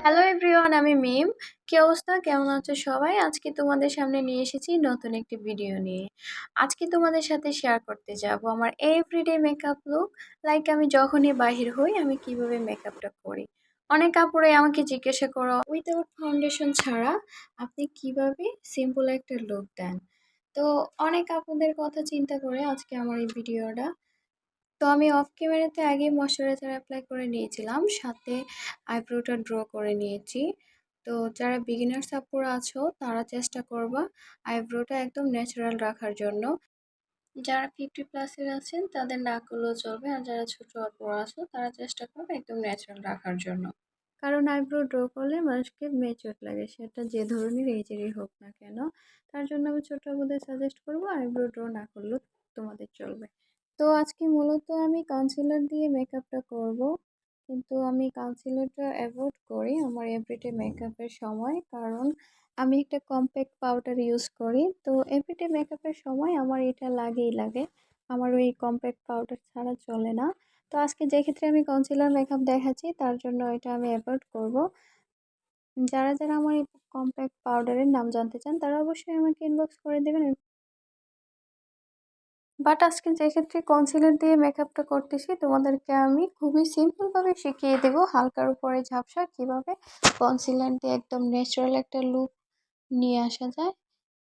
Hello everyone, আমি মিম। কি অবস্থা, কেমন আছো সবাই? আজকে তোমাদের সামনে নিয়ে এসেছি নতুন একটি ভিডিও নিয়ে। আজকে তোমাদের সাথে শেয়ার করতে যাব আমার এভরিডে মেকআপ লুক। লাইক আমি যখনই বাহির হই আমি কিভাবে মেকআপটা করি। অনেক আপুরাই আমাকে জিজ্ঞাসা করো উইদাউট ফাউন্ডেশন ছাড়া আপনি কিভাবে সিম্পল একটা লুক দেন। তো অনেক আপুদের কথা চিন্তা করে আজকে আমার এই ভিডিওটা। তো আমি অফ ক্যামেরাতে আগে ময়শ্চারাইজার অ্যাপ্লাই করে নিয়েছিলাম, সাথে আইব্রোটা ড্র করে নিয়েছি। তো যারা বিগিনার্স আপুরা আছো তারা চেষ্টা করবা আইব্রোটা একদম ন্যাচারাল রাখার জন্য। যারা 50+ আছেন তাদের না করলেও চলবে, আর যারা ছোট আপুরা আছো তারা চেষ্টা করবে একদম ন্যাচারাল রাখার জন্য। কারণ আইব্রো ড্র করলে মানুষকে মেচুর লাগে, সেটা যে ধরনের এজেরই হোক না কেন। তার জন্য আমি ছোট আপুদের সাজেস্ট করবো আইব্রো ড্র না করলেও তোমাদের চলবে। তো আজকে মূলত আমি কনসিলার দিয়ে মেকআপটা করব, কিন্তু আমি কনসিলারটা অ্যাভয়েড করি আমার এভরিডে মেকআপের সময়, কারণ আমি একটা কম্প্যাক্ট পাউডার ইউজ করি। তো এভরিডে মেকআপের সময় আমার এটা লাগেই লাগে, আমার ওই কম্প্যাক্ট পাউডার ছাড়া চলে না। তো আজকে যে ক্ষেত্রে আমি কনসিলার মেকআপ দেখাচ্ছি তার জন্য এটা আমি অ্যাভয়েড করব। যারা যারা আমার এই কম্প্যাক্ট পাউডারের নাম জানতে চান তারা অবশ্যই আমাকে ইনবক্স করে দেবেন। বাট আজকে যে ক্ষেত্রে কনসিলার দিয়ে মেকআপটা করতেছি তোমাদেরকে আমি খুবই সিম্পলভাবে শিখিয়ে দেবো হালকার উপরে ঝাপসা কিভাবে কনসিলার দিয়ে একদম ন্যাচারাল একটা লুক নিয়ে আসা যায়,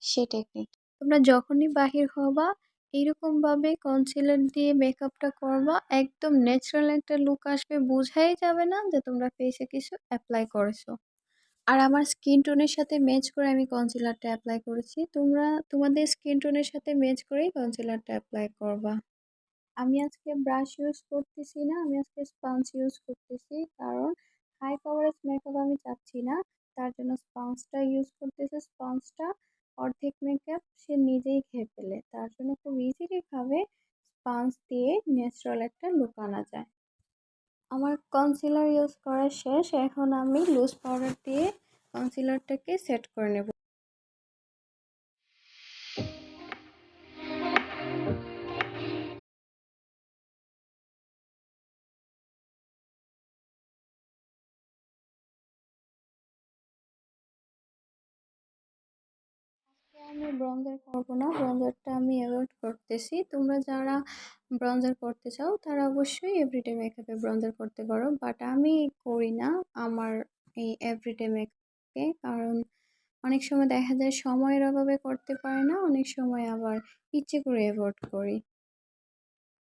সে টেকনিক। তোমরা যখনই বাহির হবা এইরকম ভাবে কনসিলার দিয়ে মেকআপটা করবা, একদম ন্যাচারাল একটা লুক আসবে, বোঝাই যাবে না যে তোমরা ফেসে কিছু অ্যাপ্লাই করেছো। আর আমার স্কিন টোনের সাথে ম্যাচ করে আমি কনসিলারটা অ্যাপ্লাই করেছি, তোমরা তোমাদের স্কিন টোনের সাথে ম্যাচ করেই কনসিলারটা অ্যাপ্লাই করবা। আমি আজকে ব্রাশ ইউজ করতেছি না, আমি আজকে স্পঞ্জ ইউজ করতেছি, কারণ হাই কভারেজ মেকআপ আমি চাচ্ছি না। তার জন্য স্পঞ্জটা ইউজ করতেছে। স্পঞ্জটা অর্ধেক মেকআপ সে নিজেই খেয়ে ফেলে, তার জন্য খুব ইজিলি ভাবে স্পঞ্জ দিয়ে ন্যাচারাল একটা লুক আনা যায়। আমার কনসিলার ইউজ করা শেষ, এখন আমি লুজ পাউডার দিয়ে কনসিলারটাকে সেট করে নেব। আমি ব্রঞ্জার করবো না, ব্রঞ্জারটা আমি অ্যাভয়েড করতেছি। তোমরা যারা ব্রঞ্জার করতে চাও তারা অবশ্যই এভরিডে মেকআপে ব্রঞ্জার করতে পারো, বাট আমি করি না আমার এই এভরিডে মেকআপে, কারণ অনেক সময় দেখা যায় সময়ের অভাবে করতে পারি না, অনেক সময় আবার ইচ্ছে করে অ্যাভয়েড করি।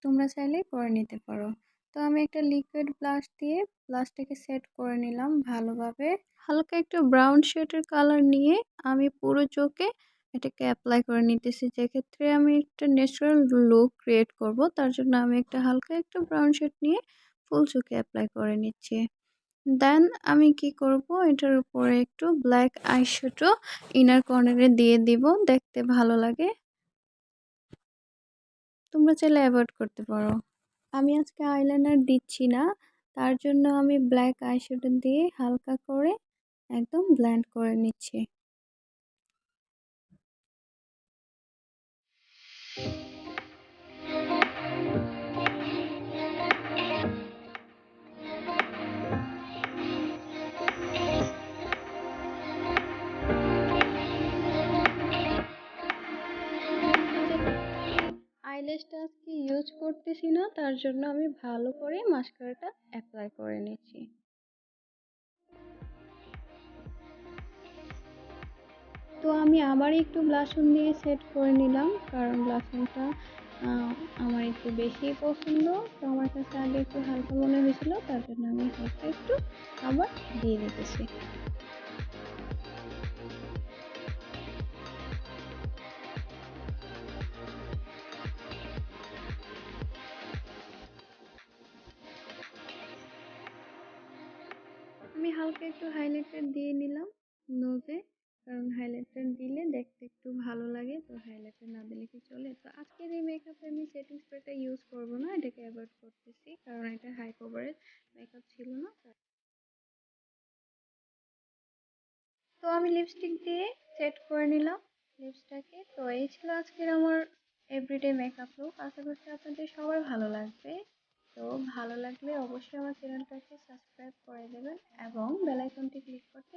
তোমরা চাইলে করে নিতে পারো। তো আমি একটা লিকুইড ব্লাশ দিয়ে ব্লাশটাকে সেট করে নিলাম ভালোভাবে। হালকা একটু ব্রাউন শেডের কালার নিয়ে আমি পুরো চোখে এটাকে অ্যাপ্লাই করে নিতেছি। যেক্ষেত্রে আমি একটা ন্যাচারাল লুক ক্রিয়েট করব তার জন্য আমি একটা হালকা একটু ব্রাউন শেড নিয়ে ফুল চোখে অ্যাপ্লাই করে নিচ্ছি। দেন আমি কি করব, এটার উপরে একটু ব্ল্যাক আইশ্যাডো ইনার কর্নারে দিয়ে দিব, দেখতে ভালো লাগে। তোমরা চাইলে অ্যাভয়েড করতে পারো। আমি আজকে আইলাইনার দিচ্ছি না, তার জন্য আমি ব্ল্যাক আইশ্যাডো দিয়ে হালকা করে একদম ব্লেন্ড করে নিচ্ছি। আইল্যাশটা আজকে ইউজ করতেছি না, তার জন্য আমি ভালো করে মাস্কারাটা অ্যাপ্লাই করে নিচ্ছি। তো আমি আবার একটু ব্লাশন দিয়ে সেট করে নিলাম, কারণ ব্লাশনটা আমার একটু বেশি পছন্দ। তো আমার কাছে আগে একটু হালকা মনে হয়েছিল, তার জন্য আমি হালকা একটু আবার দিয়ে দিতেছি। আমি হালকা একটু হাইলাইটার দিয়ে নিলাম নোজে, কারণ হাইলাইটার দিলে দেখতে একটু ভালো লাগে। তো হাইলাইটার না দিলে কি চলে। তো আজকের এই মেকআপে আমি সেটিং স্প্রেটা ইউজ করব না, এটাকে অ্যাভয়েড করতেছি, কারণ এটা হাই কভারেজ মেকআপ ছিল না। তো আমি লিপস্টিক দিয়ে সেট করে নিলাম লিপসটাকে। তো এই ছিল আজকের আমার এভরিডে মেকআপ লুক। আশা করছি আপনাদের সবার ভালো লাগবে। তো ভালো লাগলে অবশ্যই আমার চ্যানেলটাকে সাবস্ক্রাইব করে দেবেন এবং বেল আইকনটি ক্লিক করতে